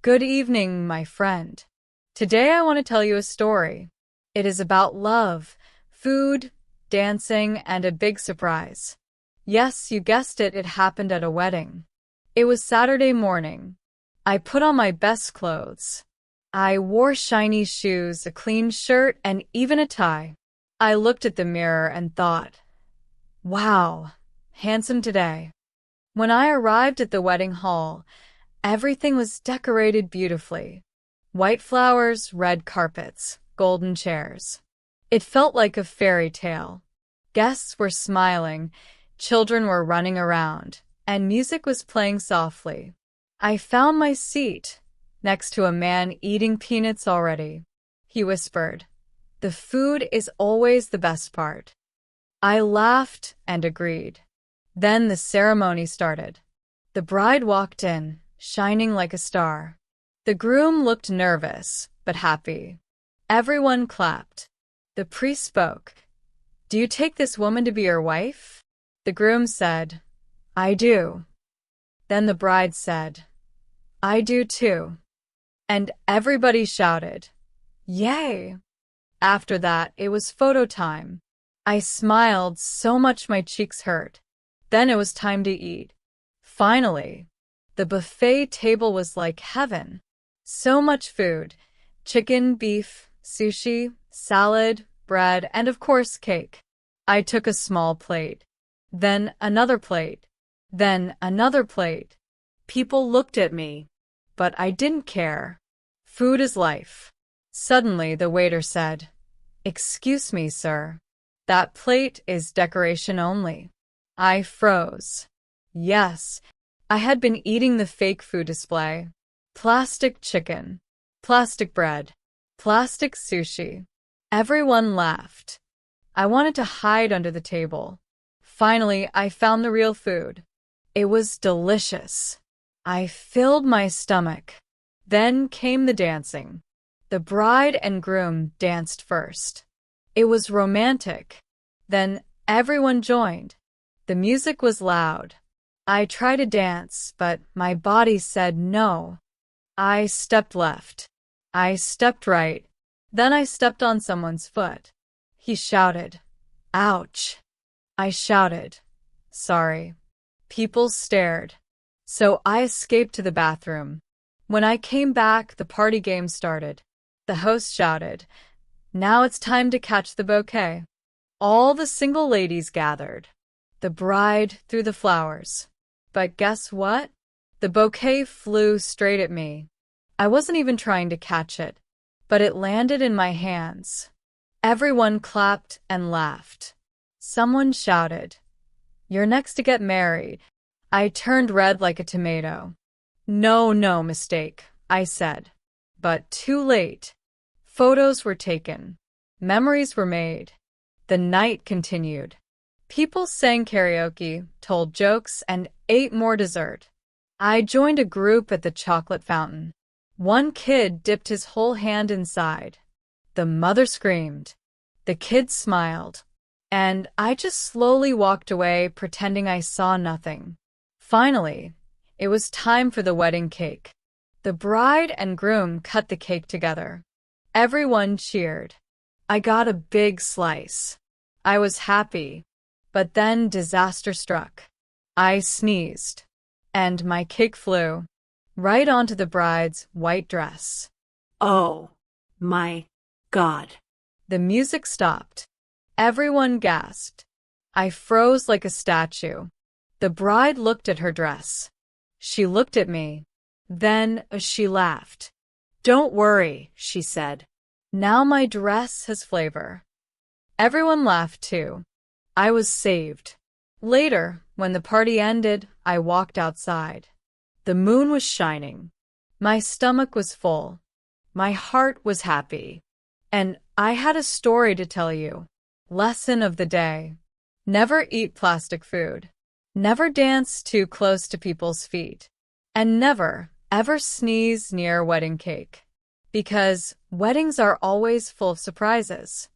Good evening, my friend. Today I want to tell you a story. It is about love, food, dancing, and a big surprise. Yes, you guessed it, it happened at a wedding. It was Saturday morning. I put on my best clothes. I wore shiny shoes, a clean shirt, and even a tie. I looked at the mirror and thought, wow, handsome today. When I arrived at the wedding hall, everything was decorated beautifully. White flowers, red carpets, golden chairs. It felt like a fairy tale. Guests were smiling, children were running around, and music was playing softly. I found my seat, next to a man eating peanuts already. He whispered, "The food is always the best part." I laughed and agreed. Then the ceremony started. The bride walked in, shining like a star. The groom looked nervous, but happy. Everyone clapped. The priest spoke. "Do you take this woman to be your wife?" The groom said, "I do." Then the bride said, "I do too." And everybody shouted, "Yay!" After that, it was photo time. I smiled so much my cheeks hurt. Then it was time to eat. Finally, the buffet table was like heaven. So much food: chicken, beef, sushi, salad, bread, and of course cake. I took a small plate, then another plate, then another plate. People looked at me, but I didn't care. Food is life. Suddenly the waiter said, "Excuse me, sir. That plate is decoration only." I froze. Yes, I had been eating the fake food display. Plastic chicken, plastic bread, plastic sushi. Everyone laughed. I wanted to hide under the table. Finally, I found the real food. It was delicious. I filled my stomach. Then came the dancing. The bride and groom danced first. It was romantic. Then everyone joined. The music was loud. I tried to dance, but my body said no. I stepped left. I stepped right. Then I stepped on someone's foot. He shouted, "Ouch!" I shouted, "Sorry." People stared. So I escaped to the bathroom. When I came back, the party game started. The host shouted, "Now it's time to catch the bouquet." All the single ladies gathered. The bride threw the flowers. But guess what? The bouquet flew straight at me. I wasn't even trying to catch it, but it landed in my hands. Everyone clapped and laughed. Someone shouted, "You're next to get married." I turned red like a tomato. No, mistake, I said. But too late. Photos were taken. Memories were made. The night continued. People sang karaoke, told jokes, and ate more dessert. I joined a group at the chocolate fountain. One kid dipped his whole hand inside. The mother screamed. The kid smiled. And I just slowly walked away, pretending I saw nothing. Finally, it was time for the wedding cake. The bride and groom cut the cake together. Everyone cheered. I got a big slice. I was happy. But then disaster struck. I sneezed, and my cake flew right onto the bride's white dress. Oh, my God. The music stopped. Everyone gasped. I froze like a statue. The bride looked at her dress. She looked at me. Then she laughed. "Don't worry," she said. "Now my dress has flavor." Everyone laughed too. I was saved. Later, when the party ended, I walked outside. The moon was shining. My stomach was full. My heart was happy. And I had a story to tell you. Lesson of the day: never eat plastic food. Never dance too close to people's feet. And never, ever sneeze near wedding cake. Because weddings are always full of surprises.